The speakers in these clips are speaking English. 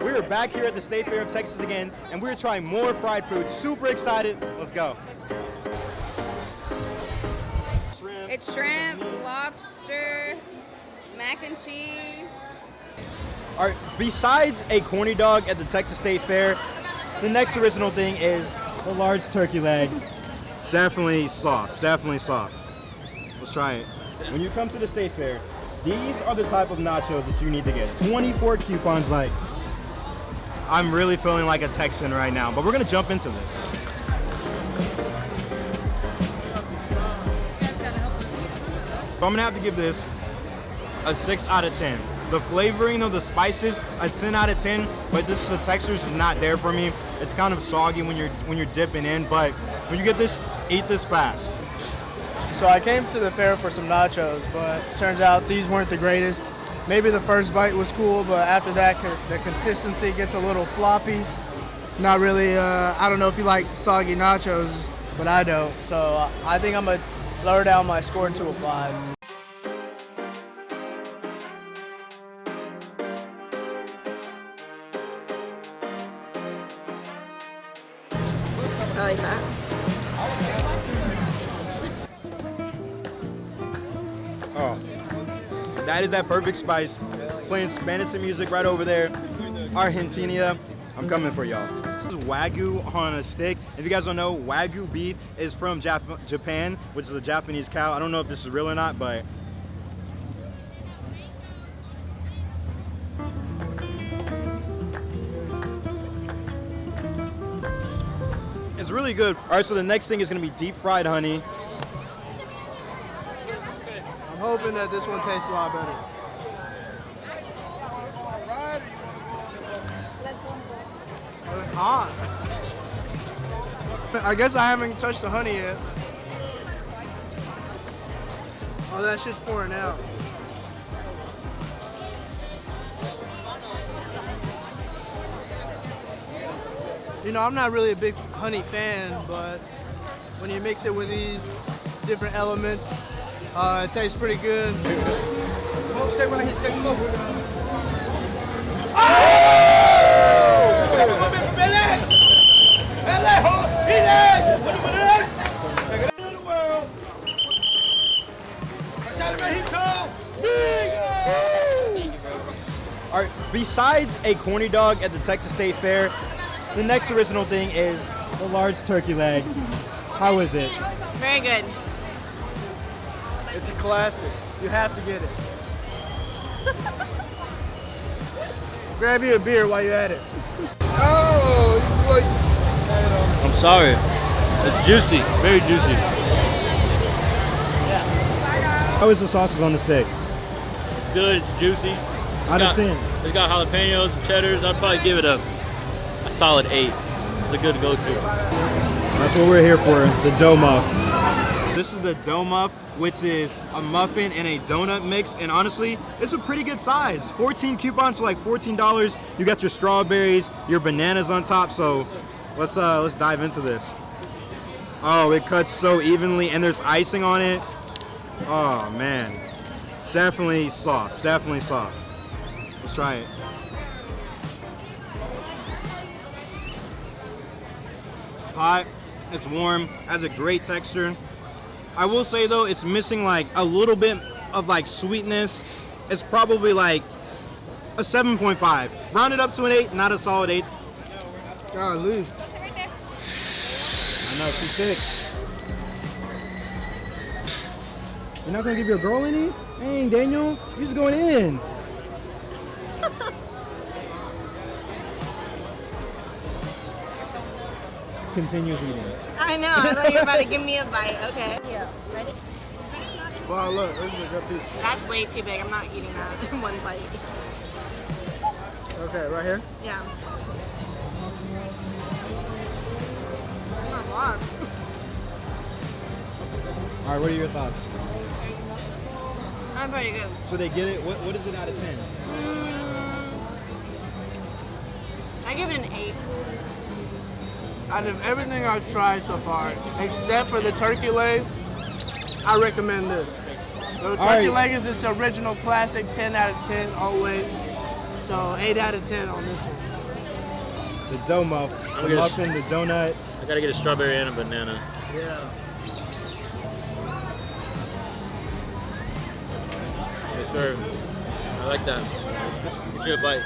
We are back here at the State Fair of Texas again, and we're trying more fried food. Super excited. Let's go. It's shrimp, lobster, mac and cheese. All right, besides a corny dog at the Texas State Fair, the next original thing is the large turkey leg. Definitely soft, definitely soft. Let's try it. When you come to the State Fair, these are the type of nachos that you need to get. 24 coupons, like, I'm really feeling like a Texan right now, but we're gonna jump into this. So I'm gonna have to give this a 6 out of 10. The flavoring of the spices, a 10 out of 10, but the texture is not there for me. It's kind of soggy when you're dipping in, but when you get this, eat this fast. So I came to the fair for some nachos, but turns out these weren't the greatest. Maybe the first bite was cool, but after that, the consistency gets a little floppy. Not really, I don't know if you like soggy nachos, but I don't. So I think I'm gonna lower down my score to a 5. I like that. Oh, that is that perfect spice. Playing Spanish music right over there. Argentina, I'm coming for y'all. This is Wagyu on a stick. If you guys don't know, Wagyu beef is from Japan, which is a Japanese cow. I don't know if this is real or not, but it's really good. All right, so the next thing is gonna be deep fried honey. I'm hoping that this one tastes a lot better. Hot. I guess I haven't touched the honey yet. Oh, that's just pouring out. You know, I'm not really a big honey fan, but when you mix it with these different elements, it tastes pretty good. All right, besides a corny dog at the Texas State Fair, the next original thing is the large turkey leg. How is it? Very good. It's a classic. You have to get it. Grab you a beer while you're at it. Oh, I'm sorry. It's juicy, very juicy. How is the sauces on the steak? It's good, it's juicy. Out of 10. It's got jalapenos and cheddars. I'd probably give it a solid 8. It's a good go-to. That's what we're here for, the Domo. This is the Domo, which is a muffin and a donut mix, and honestly, it's a pretty good size. 14 coupons for like $14. You got your strawberries, your bananas on top, so let's dive into this. Oh, it cuts so evenly, and there's icing on it. Oh man, definitely soft, definitely soft. Let's try it. It's hot, it's warm, has a great texture. I will say though, it's missing like a little bit of like sweetness. It's probably like a 7.5. Round it up to an 8, not a solid 8. golly. I know, too thick. You're not gonna give your girl any? Dang, Daniel, you're just going in. Continues eating. I know. I thought you were about to give me a bite. Okay. Yeah. Ready? Wow, look, this is a good piece. That's way too big. I'm not eating that in one bite. Okay, right here? Yeah. Not a lot. All right, what are your thoughts? I'm pretty good. So they get it. What is it out of 10? I give it an 8. Out of everything I've tried so far, except for the turkey leg, I recommend this. The turkey leg is its original classic 10 out of 10 always. So 8 out of 10 on this one. The Domo, the muffin, the donut. I gotta get a strawberry and a banana. Yeah. Yes, sir. I like that. Get you a bite.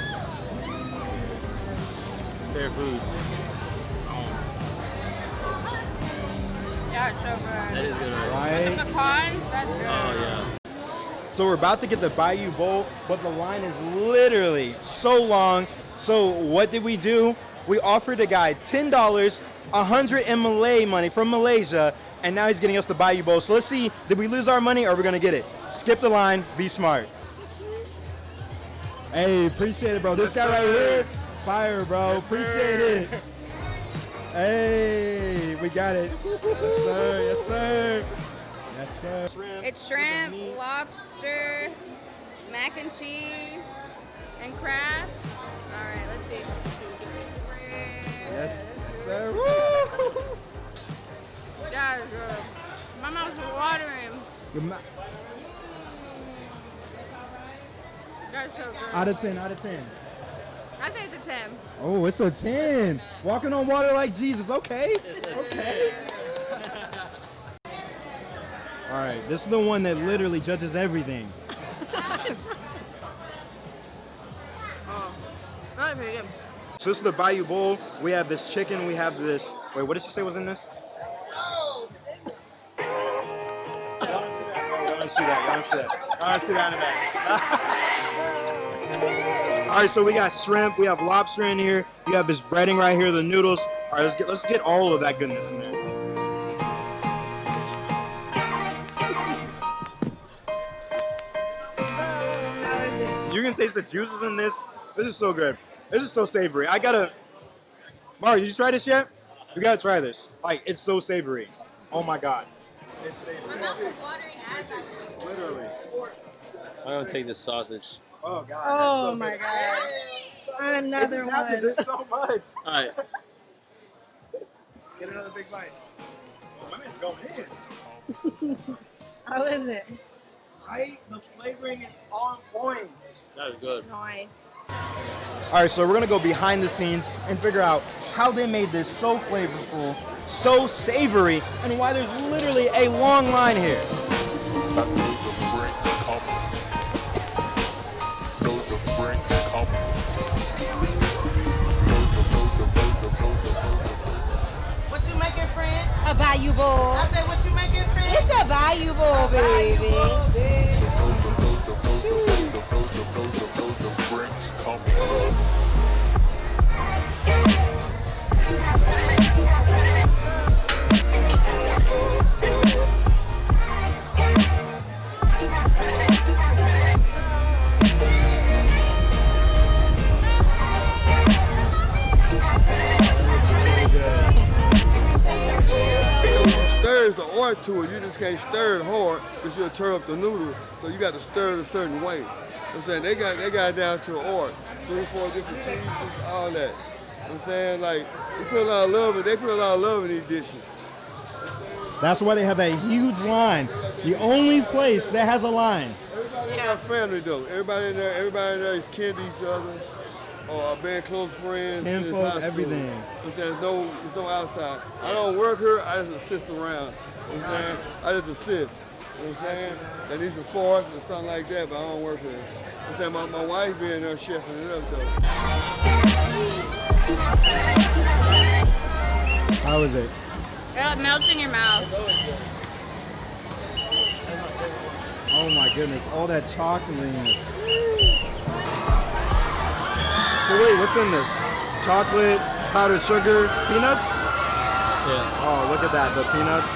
Fair food. Yeah, it's so good. That is good, right? Right? The pecans, that's good. Oh, yeah. So we're about to get the Bayou Bowl, but the line is literally so long. So what did we do? We offered a guy $10, 100 in Malay money from Malaysia, and now he's getting us the Bayou Bowl. So let's see, did we lose our money or are we gonna get it? Skip the line, be smart. Hey, appreciate it, bro. This guy right here, fire, bro. Appreciate it. Hey, we got it. Yes, sir. Yes, sir. Yes, sir. It's shrimp, lobster, mac and cheese, and crab. All right, let's see. Yes, sir. Woo! That is good. My mouth's watering. That's so good. Out of 10, out of 10. I say it's a 10. Oh, it's a 10. Walking on water like Jesus. Okay. Okay. All right, this is the one that literally judges everything. That's pretty good. So this is the Bayou Bowl. We have this chicken. We have this. Wait, what did she say was in this? Oh, I want to see that. I want to see that. I want to see that in a minute. All right, so we got shrimp. We have lobster in here. You have this breading right here. The noodles. All right, let's get all of that goodness in there. You can taste the juices in this. This is so good. This is so savory. Mario, did you try this yet? You gotta try this. Like, it's so savory. Oh my God. It's savory. My mouth is watering as I was eating. Literally. I'm gonna take this sausage. Oh God. Oh my God. Another one. There's so much. All right. Get another big bite. My man's going in. How is it? Right? The flavoring is on point. That was good. Nice. All right, so we're gonna go behind the scenes and figure out how they made this so flavorful, so savory, and why there's literally a long line here. What you making, friend? A Bayou Bowl. I said, what you making, friend? It's a Bayou Bowl, baby. There's an art to it. You just can't stir it hard because you'll turn up the noodle. So you got to stir it a certain way. You know what I'm saying? They got it down to an art. 3, 4 different cheeses, all that. You know what I'm saying? Like, they put a lot of love in these dishes. That's why they have a huge line. The only place that has a line. Everybody in our family though. Everybody in there is kin to each other. Or been close friends. since Kinfolk, high school. everything. You know what I'm saying? There's no outside. I don't work here, I just assist around. You know what I'm saying? I just assist. You know what I'm saying? They need some forks or something like that, but I don't work here. You know what I'm saying? My wife being there chefing it up though. How is it? It melts in your mouth. Oh my goodness, all that chocolateness. So wait, what's in this? Chocolate, powdered sugar, peanuts? Yeah. Oh, look at that, the peanuts.